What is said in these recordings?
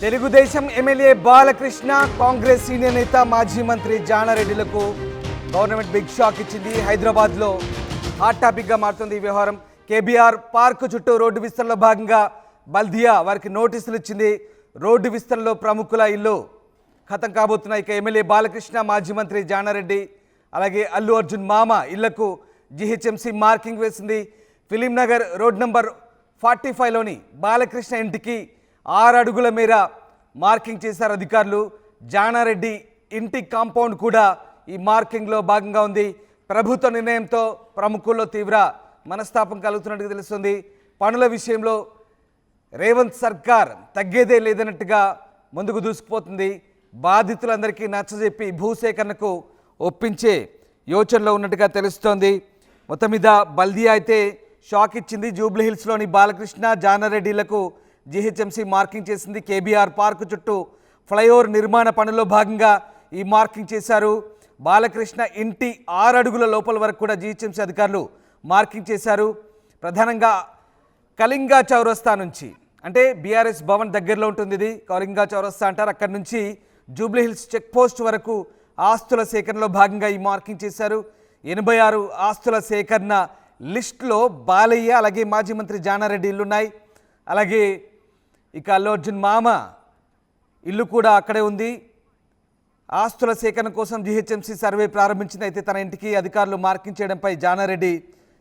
Telugu Desam MLA Balakrishna Congress senior నేత మాజీ మంత్రి జానారెడ్డిలకు గవర్నమెంట్ బిగ్ షాక్ ఇచ్చింది. హైదరాబాద్లో హాట్ టాపిక్గా మారుతుంది ఈ వ్యవహారం. కేబీఆర్ పార్క్ చుట్టూ రోడ్డు విస్తరణలో భాగంగా బల్దియా వారికి నోటీసులు ఇచ్చింది. రోడ్డు విస్తరణలో ప్రముఖుల ఇల్లు ఖతం కాబోతున్నాయి. ఇక ఎమ్మెల్యే బాలకృష్ణ, మాజీ మంత్రి జానారెడ్డి, అలాగే అల్లు అర్జున్ మామ ఇళ్లకు జీహెచ్ఎంసీ మార్కింగ్ వేసింది. ఫిలిం నగర్ రోడ్ నంబర్ 45లోని బాలకృష్ణ ఇంటికి 6 అడుగుల మేర మార్కింగ్ చేశారు అధికారులు. జానారెడ్డి ఇంటి కాంపౌండ్ కూడా ఈ మార్కింగ్లో భాగంగా ఉంది. ప్రభుత్వ నిర్ణయంతో ప్రముఖుల్లో తీవ్ర మనస్తాపం కలుగుతున్నట్టుగా తెలుస్తుంది. పనుల విషయంలో రేవంత్ సర్కార్ తగ్గేదే లేదన్నట్టుగా ముందుకు దూసుకుపోతుంది. బాధితులందరికీ నచ్చజెప్పి భూసేకరణకు ఒప్పించే యోచనలో ఉన్నట్టుగా తెలుస్తోంది. మొత్తం మీద బల్దియా అయితే షాక్ ఇచ్చింది. జూబ్లీహిల్స్లోని బాలకృష్ణ, జానారెడ్డిలకు జీహెచ్ఎంసీ మార్కింగ్ చేసింది. కేబీఆర్ పార్క్ చుట్టూ ఫ్లైఓవర్ నిర్మాణ పనుల్లో భాగంగా ఈ మార్కింగ్ చేశారు. బాలకృష్ణ ఇంటి 6 అడుగుల లోపల వరకు కూడా జీహెచ్ఎంసీ అధికారులు మార్కింగ్ చేశారు. ప్రధానంగా కళింగా చౌరస్తా నుంచి, అంటే బీఆర్ఎస్ భవన్ దగ్గరలో ఉంటుంది ఇది, కళింగా చౌరస్తా అంటారు. అక్కడి నుంచి జూబ్లీహిల్స్ చెక్ పోస్ట్ వరకు ఆస్తుల సేకరణలో భాగంగా ఈ మార్కింగ్ చేశారు. 86 ఆస్తుల సేకరణ లిస్టులో బాలయ్య, అలాగే మాజీ మంత్రి జానారెడ్డి ఇల్లున్నాయి. అలాగే ఇక అల్లు అర్జున్ మామ ఇల్లు కూడా అక్కడే ఉంది. ఆస్తుల సేకరణ కోసం జీహెచ్ఎంసీ సర్వే ప్రారంభించింది. అయితే తన ఇంటికి అధికారులు మార్కింగ్ చేయడంపై జానారెడ్డి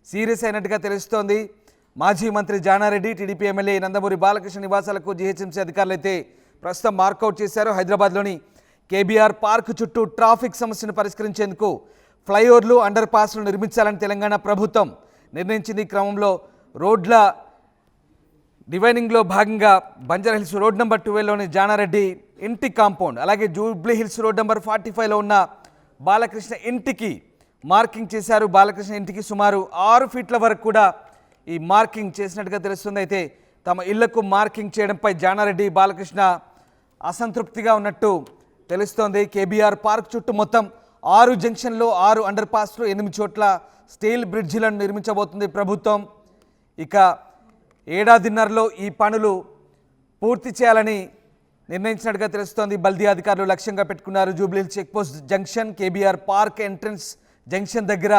సీరియస్ అయినట్టుగా తెలుస్తోంది. మాజీ మంత్రి జానారెడ్డి, టీడీపీ ఎమ్మెల్యే నందమూరి బాలకృష్ణ నివాసాలకు జీహెచ్ఎంసీ అధికారులు అయితే ప్రస్తుతం మార్కౌట్ చేశారు. హైదరాబాద్లోని కేబీఆర్ పార్క్ చుట్టూ ట్రాఫిక్ సమస్యను పరిష్కరించేందుకు ఫ్లైఓవర్లు, అండర్ పాస్లు నిర్మించాలని తెలంగాణ ప్రభుత్వం నిర్ణయించింది. ఈ క్రమంలో రోడ్ల డివైనింగ్లో భాగంగా బంజారాహిల్స్ రోడ్ నెంబర్ 12లోని జానారెడ్డి ఇంటి కాంపౌండ్, అలాగే జూబ్లీహిల్స్ రోడ్ నెంబర్ 45లో ఉన్న బాలకృష్ణ ఇంటికి మార్కింగ్ చేశారు. బాలకృష్ణ ఇంటికి సుమారు 6 ఫీట్ల వరకు కూడా ఈ మార్కింగ్ చేసినట్టుగా తెలుస్తుంది. అయితే తమ ఇళ్లకు మార్కింగ్ చేయడంపై జానారెడ్డి, బాలకృష్ణ అసంతృప్తిగా ఉన్నట్టు తెలుస్తోంది. కేబీఆర్ పార్క్ చుట్టూ మొత్తం 6 జంక్షన్లో 6 అండర్ పాస్లు, 8 చోట్ల స్టీల్ బ్రిడ్జిలను నిర్మించబోతుంది ప్రభుత్వం. ఇక ఏడాదిన్నరలో ఈ పనులు పూర్తి చేయాలని నిర్ణయించినట్టుగా తెలుస్తోంది. బల్దియా అధికారులు లక్ష్యంగా పెట్టుకున్నారు. Jubilee Hills checkpost junction, KBR park entrance junction దగ్గర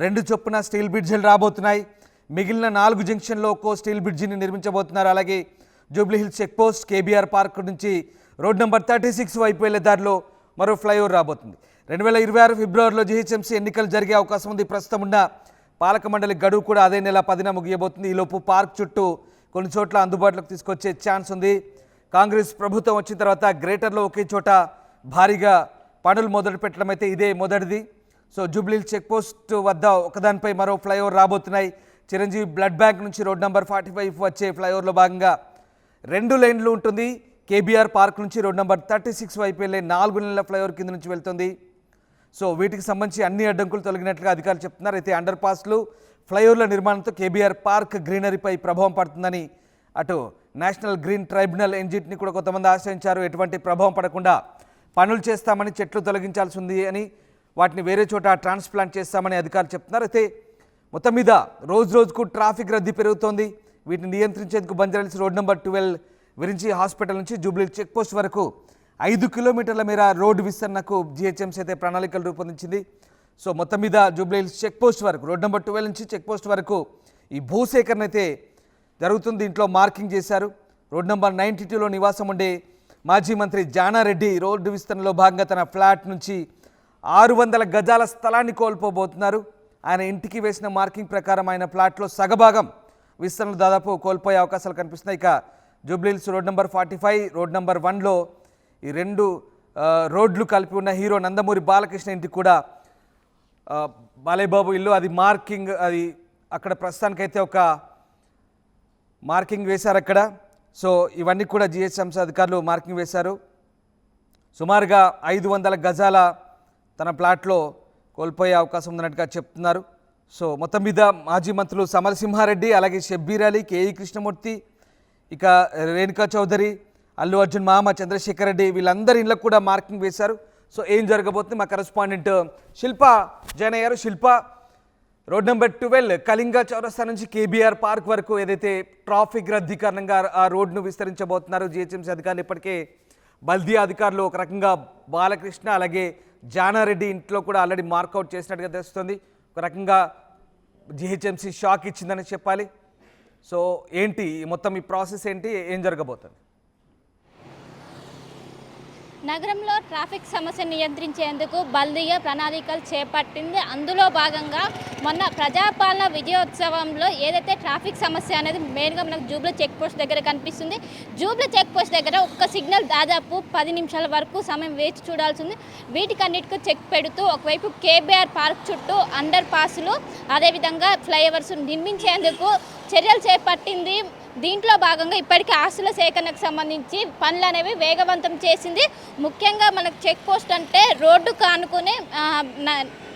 2 చొప్పున స్టీల్ బ్రిడ్జిలు రాబోతున్నాయి. మిగిలిన 4 జంక్షన్లో ఒక్కో స్టీల్ బ్రిడ్జిని నిర్మించబోతున్నారు. అలాగే జూబ్లీహిల్స్ చెక్పోస్ట్, కేబీఆర్ పార్క్ నుంచి రోడ్ నెంబర్ 36 వైపు వెళ్లే దారిలో మరో ఫ్లైఓవర్ రాబోతుంది. 2026 ఫిబ్రవరిలో జీహెచ్ఎంసీ ఎన్నికలు జరిగే అవకాశం ఉంది. ప్రస్తుతం ఉన్న పాలక మండలి గడువు కూడా అదే నెల 10న ముగియబోతుంది. ఈలోపు పార్క్ చుట్టూ కొన్ని చోట్ల అందుబాటులోకి తీసుకొచ్చే ఛాన్స్ ఉంది. కాంగ్రెస్ ప్రభుత్వం వచ్చిన తర్వాత గ్రేటర్లో ఒకే చోట భారీగా పనులు మొదలు పెట్టడం అయితే ఇదే మొదటిది. సో జూబ్లీహిల్స్ చెక్పోస్ట్ వద్ద ఒకదానిపై మరో ఫ్లైఓవర్ రాబోతున్నాయి. చిరంజీవి బ్లడ్ బ్యాంక్ నుంచి రోడ్ నెంబర్ 45 వచ్చే ఫ్లైఓవర్లో భాగంగా 2 లైన్లు ఉంటుంది. కేబీఆర్ పార్క్ నుంచి రోడ్ నెంబర్ 36 వైపు వెళ్ళే 4 లైన్ల ఫ్లైఓవర్ కింద నుంచి వెళ్తుంది. సో వీటికి సంబంధించి అన్ని అడ్డంకులు తొలగినట్లుగా అధికారులు చెప్తున్నారు. అయితే అండర్ పాస్లు, ఫ్లైఓవర్ల నిర్మాణంతో కేబీఆర్ పార్క్ గ్రీనరీపై ప్రభావం పడుతుందని అటు నేషనల్ గ్రీన్ ట్రైబ్యునల్ ఎన్జిటిని కూడా కొంతమంది ఆశ్రయించారు. ఎటువంటి ప్రభావం పడకుండా పనులు చేస్తామని, చెట్లు తొలగించాల్సి ఉంది అని, వాటిని వేరే చోట ట్రాన్స్ప్లాంట్ చేస్తామని అధికారులు చెప్తున్నారు. అయితే మొత్తం మీద రోజు రోజుకు ట్రాఫిక్ రద్దీ పెరుగుతోంది. వీటిని నియంత్రించేందుకు Banjara Hills road number 12 Virinchi hospital నుంచి జూబ్లీహిల్స్ చెక్పోస్ట్ వరకు 5 కిలోమీటర్ల మేర రోడ్డు విస్తరణకు జీహెచ్ఎంసీ అయితే ప్రణాళికలు రూపొందించింది. సో మొత్తం మీద జూబ్లీహిల్స్ చెక్పోస్ట్ వరకు, రోడ్ నెంబర్ 12 నుంచి చెక్పోస్ట్ వరకు ఈ భూసేకరణ అయితే జరుగుతుంది. దీంట్లో మార్కింగ్ చేశారు. రోడ్ నెంబర్ 92లో నివాసం ఉండే మాజీ మంత్రి జానారెడ్డి రోడ్డు విస్తరణలో భాగంగా తన ఫ్లాట్ నుంచి 600 గజాల స్థలాన్ని కోల్పోబోతున్నారు. ఆయన ఇంటికి వేసిన మార్కింగ్ ప్రకారం ఆయన ఫ్లాట్లో సగభాగం విస్తరణలు దాదాపు కోల్పోయే అవకాశాలు కనిపిస్తున్నాయి. ఇక Jubilee Hills road number 45, road number 1లో ఈ 2 రోడ్లు కలిపి ఉన్న హీరో నందమూరి బాలకృష్ణ ఇంటికి కూడా బాలయ్యబాబు ఇల్లు, అది మార్కింగ్, అది అక్కడ ప్రస్తుతానికైతే ఒక మార్కింగ్ వేశారు అక్కడ. సో ఇవన్నీ కూడా జీహెచ్ఎంసీ అధికారులు మార్కింగ్ వేశారు. సుమారుగా 500 గజాల తన ప్లాట్లో కోల్పోయే అవకాశం ఉన్నట్టుగా చెప్తున్నారు. సో మొత్తం మీద మాజీ మంత్రులు సమరసింహారెడ్డి, అలాగే షబ్బీర్ అలీ, కేఈ కృష్ణమూర్తి, ఇక రేణుకా చౌదరి, అల్లు అర్జున్ మామ, చంద్రశేఖర్ రెడ్డి, వీళ్ళందరి ఇళ్ళకు కూడా మార్కింగ్ వేశారు. సో ఏం జరగబోతుంది మా కరెస్పాండెంట్ శిల్ప జాయిన్ అయ్యారు. శిల్ప, రోడ్ నెంబర్ 12 కళింగ చౌరస్తా నుంచి కేబీఆర్ పార్క్ వరకు ఏదైతే ట్రాఫిక్ రద్దీ కారణంగా ఆ రోడ్ను విస్తరించబోతున్నారు జిహెచ్ఎంసీ అధికారులు ఇప్పటికే బల్దియా అధికారులు ఒక రకంగా బాలకృష్ణ అలాగే జానారెడ్డి ఇంట్లో కూడా ఆల్రెడీ మార్కౌట్ చేసినట్టుగా తెలుస్తుంది. ఒక రకంగా జిహెచ్ఎంసీ షాక్ ఇచ్చిందని చెప్పాలి. సో ఏంటి మొత్తం ఈ ప్రాసెస్ ఏంటి, ఏం జరగబోతుంది? నగరంలో ట్రాఫిక్ సమస్యను నియంత్రించేందుకు బల్దియా ప్రణాళికలు చేపట్టింది. అందులో భాగంగా మొన్న ప్రజాపాలన విజయోత్సవంలో ఏదైతే ట్రాఫిక్ సమస్య అనేది మెయిన్గా మనకు జూబ్లీ చెక్ పోస్ట్ దగ్గర కనిపిస్తుంది. జూబ్లీ చెక్ పోస్ట్ దగ్గర ఒక్క సిగ్నల్ దాదాపు 10 నిమిషాల వరకు సమయం వేచి చూడాల్సింది. వీటికన్నిటికీ చెక్ పెడుతూ ఒకవైపు కేబీఆర్ పార్క్ చుట్టూ అండర్ పాస్లు అదేవిధంగా ఫ్లైఓవర్స్ నిర్మించేందుకు చర్యలు చేపట్టింది. దీంట్లో భాగంగా ఇప్పటికీ ఆస్తుల సేకరణకు సంబంధించి పనులు అనేవి వేగవంతం చేసింది. ముఖ్యంగా మనకు చెక్ పోస్ట్ అంటే రోడ్డు కానుకునే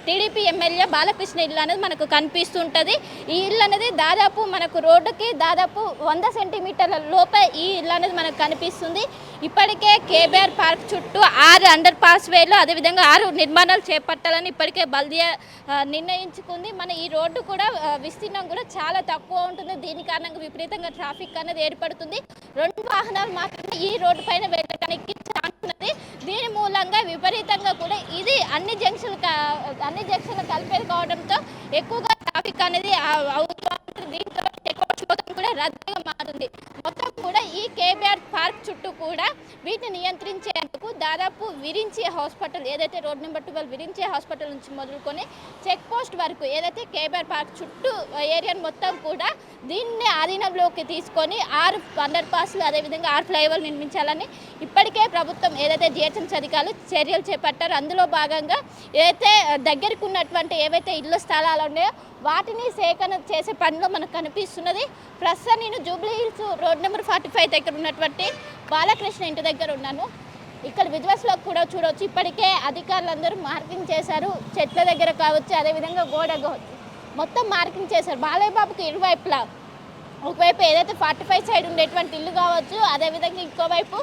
టీడీపీ ఎమ్మెల్యే బాలకృష్ణ ఇల్లు అనేది మనకు కనిపిస్తుంటుంది. ఈ ఇల్లు అనేది దాదాపు మనకు రోడ్డుకి దాదాపు 100 సెంటీమీటర్ల లోపే ఈ ఇల్లు అనేది మనకు కనిపిస్తుంది. ఇప్పటికే కేబీఆర్ పార్క్ చుట్టూ 6 అండర్ పాస్ వేలు అదేవిధంగా 6 నిర్మాణాలు చేపట్టాలని ఇప్పటికే బల్దియా నిర్ణయించుకుంది. మన ఈ రోడ్డు కూడా విస్తీర్ణం కూడా చాలా తక్కువ ఉంటుంది. దీని కారణంగా విపరీతంగా ట్రాఫిక్ అనేది ఏర్పడుతుంది. 2 వాహనాలు మాత్రమే ఈ రోడ్డు పైన వెళ్ళడానికి ఛాన్స్ ఉన్నది. దీని మూలంగా విపరీతంగా కూడా ఇది అన్ని జంక్షన్లు కలిపేది కావడంతో ఎక్కువగా ట్రాఫిక్ అనేది అవుతుంది. దీంతో కూడా రద్దీగా మారుతుంది. మొత్తం కూడా ఈ కేబీఆర్ పార్క్ చుట్టూ కూడా వీటిని నియంత్రించేందుకు దాదాపు విరించి హాస్పిటల్ ఏదైతే రోడ్ నెంబర్ 12 విరించి హాస్పిటల్ నుంచి మొదలుకొని చెక్ పోస్ట్ వరకు ఏదైతే కేబీఆర్ పార్క్ చుట్టూ ఏరియాను మొత్తం కూడా దీన్ని ఆధీనంలోకి తీసుకొని 6 అండర్ పాస్లు అదేవిధంగా 6 ఫ్లైఓవర్లు నిర్మించాలని ఇప్పటికే ప్రభుత్వం ఏదైతే జిహెచ్ఎంసీ అధికారులు చర్యలు చేపట్టారో అందులో భాగంగా ఏదైతే దగ్గరికి ఉన్నటువంటి ఏవైతే ఇళ్ల స్థలాలు ఉన్నాయో వాటిని సేకరణ చేసే పనిలో మనకు కనిపిస్తున్నది. ప్రస్తుతం నేను జూబ్లీ హిల్స్ రోడ్ నెంబర్ 45 దగ్గర ఉన్నటువంటి బాలకృష్ణ ఇంటి దగ్గర ఉన్నాను. ఇక్కడ విజువల్స్లో కూడా చూడవచ్చు ఇప్పటికే అధికారులందరూ మార్కింగ్ చేశారు. చెట్ల దగ్గర కావచ్చు అదేవిధంగా గోడ కావచ్చు మొత్తం మార్కింగ్ చేశారు. బాలయ్య బాబుకి ఇరువైపులా ఒకవైపు ఏదైతే 45 సైడ్ ఉండేటువంటి ఇల్లు కావచ్చు అదేవిధంగా ఇంకోవైపు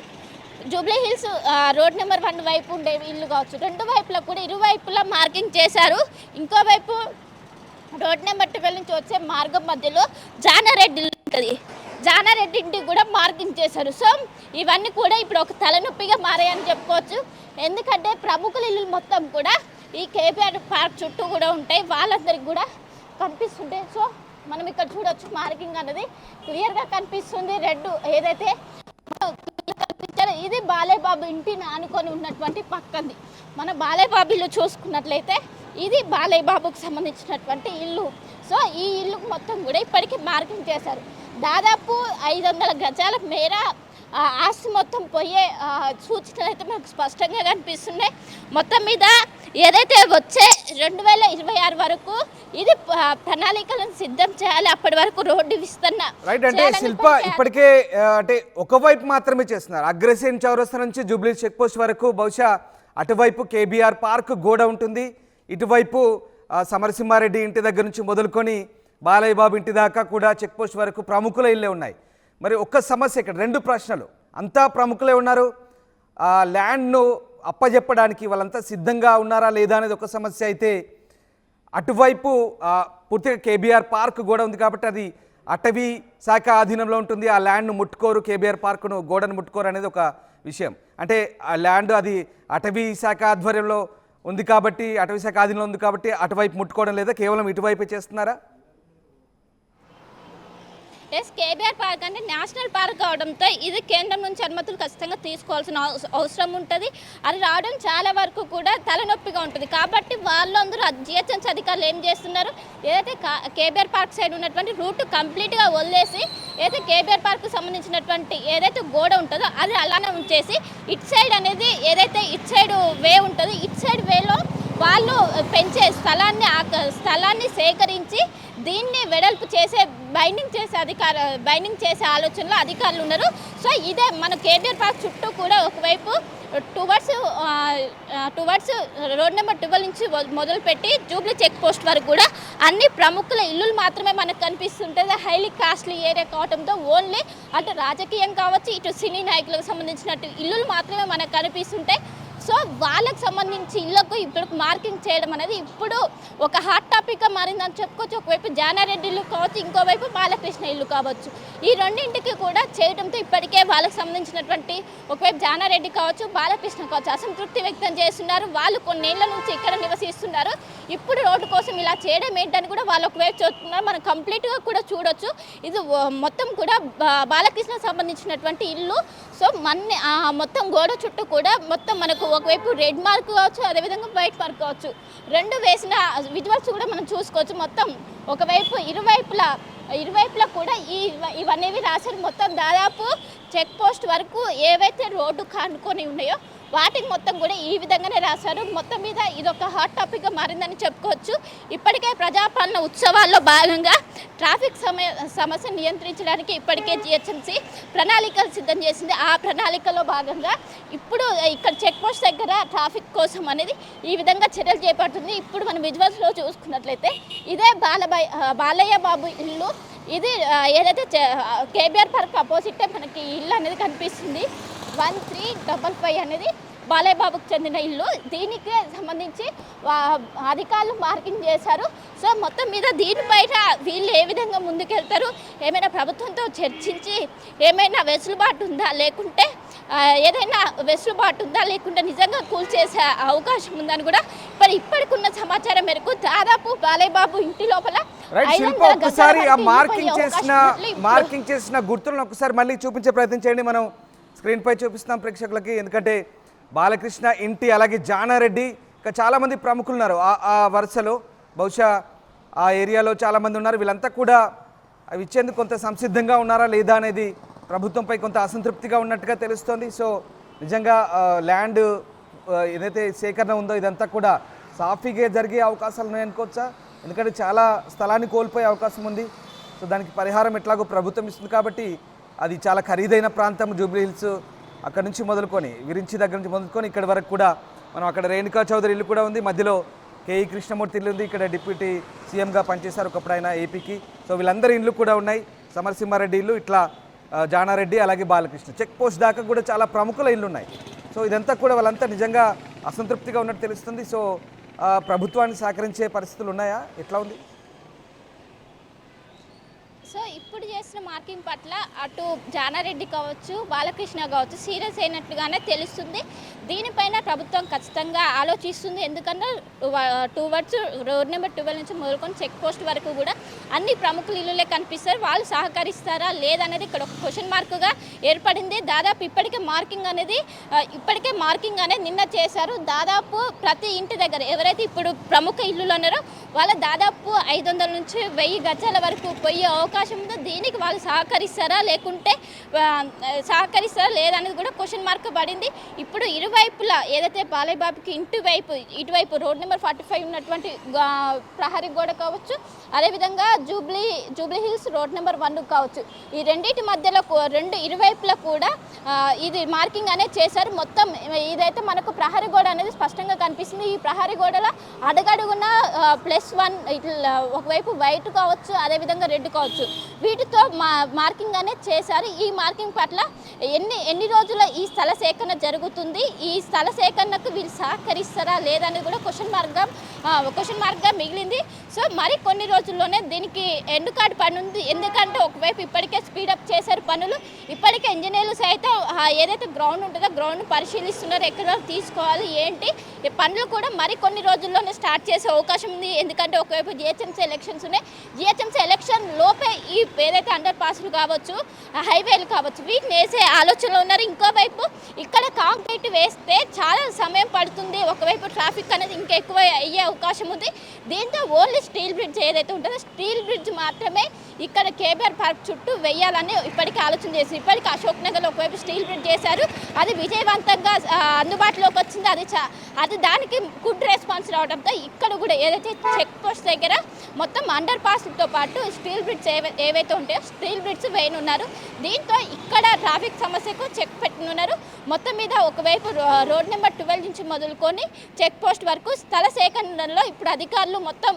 జూబ్లీ హిల్స్ రోడ్ నెంబర్ 1 వైపు ఉండే ఇల్లు కావచ్చు. 2 వైపులా కూడా ఇరువైపులా మార్కింగ్ చేశారు. ఇంకోవైపు రోడ్ నెంబర్ 12 నుంచి వచ్చే మార్గం మధ్యలో జానారెడ్డి ఉంటుంది. జానారెడ్డి ఇంటికి కూడా మార్కింగ్ చేశారు. సో ఇవన్నీ కూడా ఇప్పుడు ఒక తలనొప్పిగా మారాయని చెప్పుకోవచ్చు. ఎందుకంటే ప్రముఖుల ఇల్లు మొత్తం కూడా ఈ కేబీఆర్ పార్క్ చుట్టూ కూడా ఉంటాయి. వాళ్ళందరికీ కూడా కనిపిస్తుంటాయి. సో మనం ఇక్కడ చూడొచ్చు మార్కింగ్ అనేది క్లియర్గా కనిపిస్తుంది. రెడ్ ఏదైతే కనిపించారో ఇది బాలయ్య బాబు ఇంటిని ఆనుకొని ఉన్నటువంటి పక్కంది. మన బాలయ్య బాబు ఇల్లు చూసుకున్నట్లయితే ఇది బాలయ్య బాబుకు సంబంధించినటువంటి ఇల్లు. సో ఈ ఇల్లు మొత్తం కూడా ఇప్పటికీ మార్కింగ్ చేశారు. దాదాపు 500 గజాల మేర ఆస్తి మొత్తం పోయే సూచనలు అయితే మనకు స్పష్టంగా కనిపిస్తున్నాయి. మొత్తం మీద ఏదైతే వచ్చే 2026 వరకు ఇది ప్రణాళికలను సిద్ధం చేయాలి. అప్పటి వరకు రోడ్డు విస్తరణ రైట్. అంటే శిల్ప ఇప్పటికే అంటే ఒకవైపు మాత్రమే చేస్తున్నారు. అగ్రసేన్ చౌరస్తా నుంచి జూబ్లీ చెక్ పోస్ట్ వరకు బహుశా అటువైపు కేబీఆర్ పార్క్ గోడ ఉంటుంది, ఇటువైపు సమరసింహారెడ్డి ఇంటి దగ్గర నుంచి మొదలుకొని బాలయ్య బాబు ఇంటి దాకా కూడా చెక్ పోస్ట్ వరకు ప్రముఖుల ఇళ్ళే ఉన్నాయి. మరి ఒక్క సమస్య ఇక్కడ 2 ప్రశ్నలు. అంతా ప్రముఖులే ఉన్నారు, ల్యాండ్ను అప్పజెప్పడానికి వాళ్ళంతా సిద్ధంగా ఉన్నారా లేదా అనేది ఒక సమస్య అయితే, అటువైపు పూర్తిగా కేబీఆర్ పార్క్ కూడా ఉంది కాబట్టి అది అటవీ శాఖ ఆధీనంలో ఉంటుంది. ఆ ల్యాండ్ను ముట్టుకోరు, కేబీఆర్ పార్క్ను గోడను ముట్టుకోరు అనేది ఒక విషయం. అంటే ఆ ల్యాండ్ అది అటవీ శాఖ ఆధ్వర్యంలో ఉంది కాబట్టి అటవీ శాఖ ఆధీనంలో ఉంది కాబట్టి అటువైపు ముట్టుకోవడం లేదా, కేవలం ఇటువైపే చేస్తున్నారా? కేబీఆర్ పార్క్ అంటే నేషనల్ పార్క్ అవడంతో ఇది కేంద్రం నుంచి అనుమతులు ఖచ్చితంగా తీసుకోవాల్సిన అవసరం ఉంటుంది. అది రావడం చాలా వరకు కూడా తలనొప్పిగా ఉంటుంది. కాబట్టి వాళ్ళందరూ జిహెచ్ఎంసీ అధికారులు ఏం చేస్తున్నారు, ఏదైతే కేబీఆర్ పార్క్ సైడ్ ఉన్నటువంటి రూట్ కంప్లీట్గా వదిలేసి ఏదైతే కేబీఆర్ పార్క్ సంబంధించినటువంటి ఏదైతే గోడ ఉంటుందో అది అలానే ఉంచేసి ఇటు సైడ్ అనేది ఏదైతే ఇటు సైడ్ వే ఉంటుందో ఇటు సైడ్ వేలో వాళ్ళు పెంచే స్థలాన్ని సేకరించి దీన్ని వెడల్పు చేసే బైండింగ్ చేసే ఆలోచనలో అధికారులు ఉన్నారు. సో ఇదే మన కేబీఆర్ పార్క్ చుట్టూ కూడా ఒకవైపు టువర్డ్స్ రోడ్ నెంబర్ 12 నుంచి మొదలుపెట్టి జూబ్లీ చెక్ పోస్ట్ వరకు కూడా అన్ని ప్రముఖుల ఇల్లులు మాత్రమే మనకు కనిపిస్తుంటుంది. హైలీ కాస్ట్లీ ఏరియా కావడంతో ఓన్లీ అటు రాజకీయం కావచ్చు ఇటు సినీ నాయకులకు సంబంధించినట్టు ఇల్లులు మాత్రమే మనకు కనిపిస్తుంటాయి. సో వాళ్ళకి సంబంధించి ఇళ్లకు ఇప్పుడు మార్కింగ్ చేయడం అనేది ఇప్పుడు ఒక హాట్ టాపిక్గా మారిందని చెప్పుకోవచ్చు. ఒకవైపు జానారెడ్డి ఇల్లు కావచ్చు, ఇంకోవైపు బాలకృష్ణ ఇల్లు కావచ్చు. ఈ రెండింటికి కూడా చేయడంతో ఇప్పటికే వాళ్ళకి సంబంధించినటువంటి ఒకవైపు జానారెడ్డి కావచ్చు, బాలకృష్ణ కావచ్చు అసంతృప్తి వ్యక్తం చేస్తున్నారు. వాళ్ళు కొన్నేళ్ల నుంచి ఇక్కడ నివసిస్తున్నారు. ఇప్పుడు రోడ్డు కోసం ఇలా చేయడం ఏంటని కూడా వాళ్ళు ఒకవైపు చూస్తున్నారు. మనం కంప్లీట్గా కూడా చూడొచ్చు. ఇది మొత్తం కూడా బాలకృష్ణ సంబంధించినటువంటి ఇల్లు. సో మొత్తం గోడ చుట్టూ కూడా మొత్తం మనకు ఒకవైపు రెడ్ మార్క్ కావచ్చు, అదేవిధంగా వైట్ మార్క్ కావచ్చు, రెండు వేసిన విజువల్స్ కూడా మనం చూసుకోవచ్చు. మొత్తం ఒకవైపు ఇరువైపులా కూడా ఇవన్నీ రాశారు. మొత్తం దాదాపు చెక్ పోస్ట్ వరకు ఏవైతే రోడ్డు కానుకొని ఉన్నాయో వాటికి మొత్తం కూడా ఈ విధంగానే రాశారు. మొత్తం మీద ఇదొక హాట్ టాపిక్గా మారిందని చెప్పుకోవచ్చు. ఇప్పటికే ప్రజాపాలన ఉత్సవాల్లో భాగంగా ట్రాఫిక్ సమస్య నియంత్రించడానికి ఇప్పటికే జిహెచ్ఎంసీ ప్రణాళికలు సిద్ధం చేసింది. ఆ ప్రణాళికలో భాగంగా ఇప్పుడు ఇక్కడ చెక్ పోస్ట్ దగ్గర ట్రాఫిక్ కోసం అనేది ఈ విధంగా చర్యలు చేపడుతుంది. ఇప్పుడు మనం విజువల్స్లో చూసుకున్నట్లయితే ఇదే బాలయ్య బాబు ఇల్లు. ఇది ఏదైతే కేబీఆర్ పార్క్ అపోజిటే మనకి ఇల్లు అనేది కనిపిస్తుంది. 1355 అనేది బాలయ్య బాబుకు చెందిన ఇల్లు. దీనికి సంబంధించి అధికారులు మార్కింగ్ చేశారు. సో మొత్తం మీద దీనిపైన వీళ్ళు ఏ విధంగా ముందుకెళ్తారు, ఏమైనా ప్రభుత్వంతో చర్చించి ఏమైనా వెసులుబాటు ఉందా, లేకుంటే ఏదైనా వెసులుబాటు ఉందా, లేకుంటే నిజంగా కూల్చేసే అవకాశం ఉందని కూడా ఇప్పటికున్న సమాచారం మేరకు దాదాపు బాలయ్య బాబు ఇంటి లోపల ఒకసారి మార్కింగ్ చేసిన గుర్తులను ఒకసారి మళ్ళీ చూపించే ప్రయత్నం చేయండి. మనం స్క్రీన్పై చూపిస్తాం ప్రేక్షకులకి. ఎందుకంటే బాలకృష్ణ ఇంటి, అలాగే జానారెడ్డి, ఇంకా చాలామంది ప్రముఖులు ఉన్నారు ఆ వరుసలో. బహుశా ఆ ఏరియాలో చాలామంది ఉన్నారు. వీళ్ళంతా కూడా అవి ఇచ్చేందుకు కొంత సంసిద్ధంగా ఉన్నారా లేదా అనేది ప్రభుత్వంపై కొంత అసంతృప్తిగా ఉన్నట్టుగా తెలుస్తోంది. సో నిజంగా ల్యాండ్ ఏదైతే సేకరణ ఉందో ఇదంతా కూడా సాఫీగా జరిగే అవకాశాలు ఉన్నాయనుకోవచ్చా? ఎందుకంటే చాలా స్థలాన్ని కోల్పోయే అవకాశం ఉంది. సో దానికి పరిహారం ఎట్లాగో ప్రభుత్వం ఇస్తుంది కాబట్టి అది చాలా ఖరీదైన ప్రాంతం. జూబ్లీ హిల్స్ అక్కడ నుంచి మొదలుకొని విరించి దగ్గర నుంచి మొదలుకొని ఇక్కడి వరకు కూడా మనం అక్కడ రేణుకా చౌదరి ఇల్లు కూడా ఉంది. మధ్యలో కేఈ కృష్ణమూర్తి ఇల్లు ఉంది. ఇక్కడ డిప్యూటీ సీఎంగా పనిచేశారు ఒకప్పుడు ఆయన ఏపీకి. సో వీళ్ళందరి ఇల్లు కూడా ఉన్నాయి. సమరసింహారెడ్డి ఇల్లు, ఇట్లా జానారెడ్డి, అలాగే బాలకృష్ణ. చెక్ పోస్ట్ దాకా కూడా చాలా ప్రముఖుల ఇల్లు ఉన్నాయి. సో ఇదంతా కూడా వాళ్ళంతా నిజంగా అసంతృప్తిగా ఉన్నట్టు తెలుస్తుంది. సో ప్రభుత్వాన్ని సహకరించే పరిస్థితులు ఉన్నాయా, ఎట్లా ఉంది? సో ఇప్పుడు చేసిన మార్కింగ్ పట్ల అటు జానారెడ్డి కావచ్చు, బాలకృష్ణ కావచ్చు సీరియస్ అయినట్లుగానే తెలుస్తుంది. దీనిపైన ప్రభుత్వం ఖచ్చితంగా ఆలోచిస్తుంది. ఎందుకంటే టువర్డ్స్ రోడ్ నెంబర్ 12 నుంచి మొదలుకొని చెక్ పోస్ట్ వరకు కూడా అన్ని ప్రముఖులు ఇల్లులే కనిపిస్తారు. వాళ్ళు సహకరిస్తారా లేదనేది ఇక్కడ ఒక క్వశ్చన్ మార్కుగా ఏర్పడింది. దాదాపు ఇప్పటికే మార్కింగ్ అనేది నిన్న చేశారు. దాదాపు ప్రతి ఇంటి దగ్గర ఎవరైతే ఇప్పుడు ప్రముఖ ఇల్లులు ఉన్నారో వాళ్ళ దాదాపు 500 నుంచి 1000 గజాల వరకు పోయే అవకాశం ఉందో. దీనికి వాళ్ళు సహకరిస్తారా లేదనేది కూడా క్వశ్చన్ మార్క్ పడింది. ఇప్పుడు ఇరువైపులా ఏదైతే బాలయ్య బాబుకి ఇటువైపు రోడ్ నెంబర్ 45 ఉన్నటువంటి ప్రహరీ గోడ కావచ్చు, అదేవిధంగా జూబ్లీ హిల్స్ రోడ్ నెంబర్ 1 కావచ్చు, ఈ రెండింటి మధ్యలో ఇరువైపులా కూడా ఇది మార్కింగ్ అనేది చేశారు. మొత్తం ఇదైతే మనకు ప్రహరీ గోడ అనేది స్పష్టంగా కనిపిస్తుంది. ఈ ప్రహరీ గోడలో అడుగడుగున +1 ఇట్లా ఒకవైపు వైట్ కావచ్చు, అదేవిధంగా రెడ్ కావచ్చు, వీటితో మార్కింగ్ అనేది చేశారు. ఈ మార్కింగ్ పట్ల ఎన్ని రోజుల ఈ స్థల సేకరణ జరుగుతుంది, ఈ స్థల సేకరణకు వీళ్ళు సహకరిస్తారా లేదనేది కూడా క్వశ్చన్ మార్క్గా మిగిలింది. సో మరి కొన్ని రోజుల్లోనే దీనికి ఎండ్ కార్డ్ పని ఉంది. ఎందుకంటే ఒకవైపు ఇప్పటికే స్పీడప్ చేశారు పనులు. ఇప్పటికే ఇంజనీర్లు సైతం ఏదైతే గ్రౌండ్ ఉంటుందో గ్రౌండ్ పరిశీలిస్తున్నారు, ఎక్కడ తీసుకోవాలి ఏంటి ఈ పనులు కూడా మరి కొన్ని రోజుల్లోనే స్టార్ట్ చేసే అవకాశం ఉంది. ఎందుకంటే ఒకవైపు జిహెచ్ఎంసీ ఎలక్షన్స్ ఉన్నాయి. జిహెచ్ఎంసీ ఎలక్షన్ లోపే ఈ ఏదైతే అండర్ పాస్లు కావచ్చు, హైవేలు కావచ్చు, వీటిని వేసే ఆలోచనలో ఉన్నారు. ఇంకోవైపు ఇక్కడ కాంక్రీట్ వేస్తే చాలా సమయం పడుతుంది. ఒకవైపు ట్రాఫిక్ అనేది ఇంకా ఎక్కువ అయ్యే అవకాశం ఉంది. దీంతో ఓన్లీ స్టీల్ బ్రిడ్జ్ ఏదైతే ఉంటుందో స్టీల్ బ్రిడ్జ్ మాత్రమే ఇక్కడ కేబీఆర్ పార్క్ చుట్టూ వేయాలని ఇప్పటికీ ఆలోచన చేసి ఇప్పటికీ అశోక్ నగర్లో ఒకవైపు స్టీల్ బ్రిడ్జ్ చేశారు. అది విజయవంతంగా అందుబాటులోకి వచ్చింది. అది దానికి గుడ్ రెస్పాన్స్ రావడంతో ఇక్కడ కూడా ఏదైతే చెక్ పోస్ట్ దగ్గర మొత్తం అండర్ పాస్తో పాటు స్టీల్ బ్రిడ్జ్ ఏవైతే ఉంటాయో స్టీల్ బ్రిడ్జ్ వేయనున్నారు. దీంతో ఇక్కడ ట్రాఫిక్ సమస్యకు చెక్ పెట్టనున్నారు. మొత్తం మీద ఒకవైపు రోడ్ నెంబర్ 12 నుంచి మొదలుకొని చెక్ పోస్ట్ వరకు స్థల సేకరణ ఉండడంలో ఇప్పుడు అధికారులు మొత్తం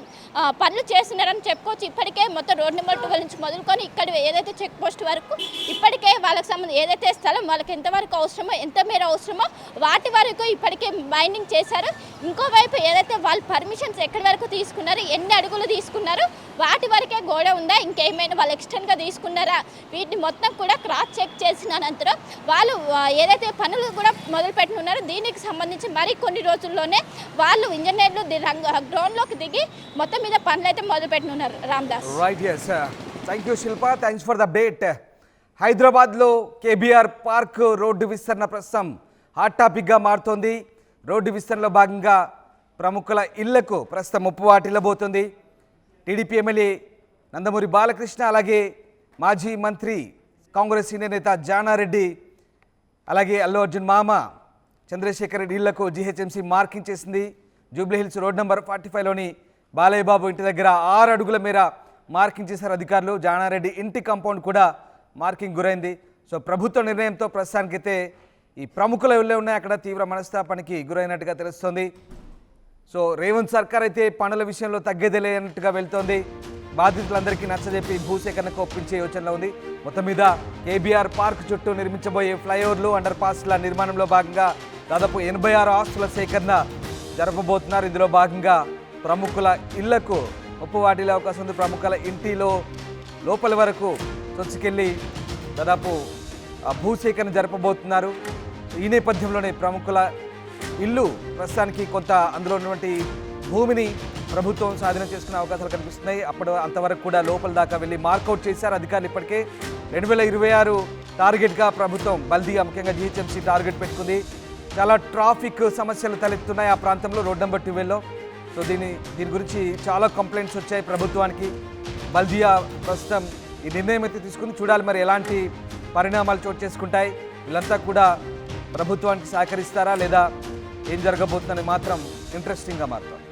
పనులు చేస్తున్నారని చెప్పుకోవచ్చు. ఇప్పటికే మొత్తం రోడ్ నెంబర్ 12 నుంచి మొదలుకొని ఇక్కడ ఏదైతే చెక్ పోస్ట్ వరకు ఇప్పటికే వాళ్ళకి సంబంధించి ఏదైతే స్థలం వాళ్ళకి ఎంతవరకు అవసరమో ఎంత మేర అవసరమో వాటి వరకు ఇప్పటికే బైండింగ్ చేశారు. ఇంకోవైపు ఏదైతే వాళ్ళు పర్మిషన్స్ ఎక్కడి వరకు తీసుకున్నారు, ఎన్ని అడుగులు తీసుకున్నారు, వాటి వరకే గోడ ఉందా, ఇంకేమైనా వాళ్ళు ఎక్స్టెండ్గా తీసుకున్నారా, వీటిని మొత్తం కూడా క్రాస్ చెక్ చేసిన అనంతరం వాళ్ళు ఏదైతే పనులు కూడా మొదలుపెట్టి ఉన్నారో దీనికి సంబంధించి మరి కొన్ని రోజుల్లోనే వాళ్ళు ఇంజనీర్లు గ్రౌండ్లోకి దిగి మొత్తం మీద పనులు అయితే మొదలుపెట్టి ఉన్నారు. Ramdas. Right, yes, thank you Shilpa, thanks for the update. హైదరాబాద్లో కేబీఆర్ పార్క్ రోడ్డు విస్తరణ ప్రస్తుతం హాట్ టాపిక్గా మారుతోంది. రోడ్డు విస్తరణలో భాగంగా ప్రముఖుల ఇళ్లకు ప్రస్తుతం ముప్పు వాటిల్లబోతుంది. టీడీపీ ఎమ్మెల్యే నందమూరి బాలకృష్ణ, అలాగే మాజీ మంత్రి కాంగ్రెస్ సీనియర్ నేత జానారెడ్డి, అలాగే అల్లు అర్జున్ మామ చంద్రశేఖర్ రెడ్డి ఇళ్లకు జీహెచ్ఎంసీ మార్కింగ్ చేసింది. జూబ్లీహిల్స్ రోడ్ నెంబర్ 45లోని బాలయ్య బాబు ఇంటి దగ్గర 6 అడుగుల మేర మార్కింగ్ చేశారు అధికారులు. జానారెడ్డి ఇంటి కాంపౌండ్ కూడా మార్కింగ్ గురైంది. సో ప్రభుత్వ నిర్ణయంతో ప్రస్తుతానికైతే ఈ ప్రముఖుల ఇళ్ళే ఉన్నాయి, అక్కడ తీవ్ర మనస్తాపానికి గురైనట్టుగా తెలుస్తోంది. సో రేవంత్ సర్కార్ అయితే పనుల విషయంలో తగ్గేదేలేనట్టుగా వెళ్తోంది. బాధితులందరికీ నచ్చజెప్పి భూసేకరణకు ఒప్పించే యోచనలో ఉంది. మొత్తం మీద కేబీఆర్ పార్క్ చుట్టూ నిర్మించబోయే ఫ్లైఓవర్లు, అండర్ పాస్ల నిర్మాణంలో భాగంగా దాదాపు 86 ఆస్తుల సేకరణ జరపబోతున్నారు. ఇందులో భాగంగా ప్రముఖుల ఇళ్లకు ముప్పు వాటిల్లే అవకాశం ఉంది. ప్రముఖుల ఇంటిలో లోపలి వరకు చొచ్చుకెళ్ళి దాదాపు భూసేకరణ జరపబోతున్నారు. ఈ నేపథ్యంలోనే ప్రముఖుల ఇల్లు ప్రస్తుతానికి కొంత అందులో ఉన్నటువంటి భూమిని ప్రభుత్వం స్వాధీనం చేసుకునే అవకాశాలు కనిపిస్తున్నాయి. అంతవరకు కూడా లోపల దాకా వెళ్ళి మార్కౌట్ చేశారు అధికారులు. ఇప్పటికే 2026 టార్గెట్గా ప్రభుత్వం బల్దియా ముఖ్యంగా జీహెచ్ఎంసీ టార్గెట్ పెట్టుకుంది. చాలా ట్రాఫిక్ సమస్యలు తలెత్తున్నాయి ఆ ప్రాంతంలో రోడ్ నెంబర్ 12లో. సో దీని గురించి చాలా కంప్లైంట్స్ వచ్చాయి ప్రభుత్వానికి. బల్దియా ప్రస్తుతం ఈ నిర్ణయం అయితే తీసుకుని చూడాలి మరి ఎలాంటి పరిణామాలు చోటు చేసుకుంటాయి. వీళ్ళంతా కూడా ప్రభుత్వానికి సహకరిస్తారా లేదా ఏం జరగబోతుందని మాత్రం ఇంట్రెస్టింగ్గా మారుతుంది.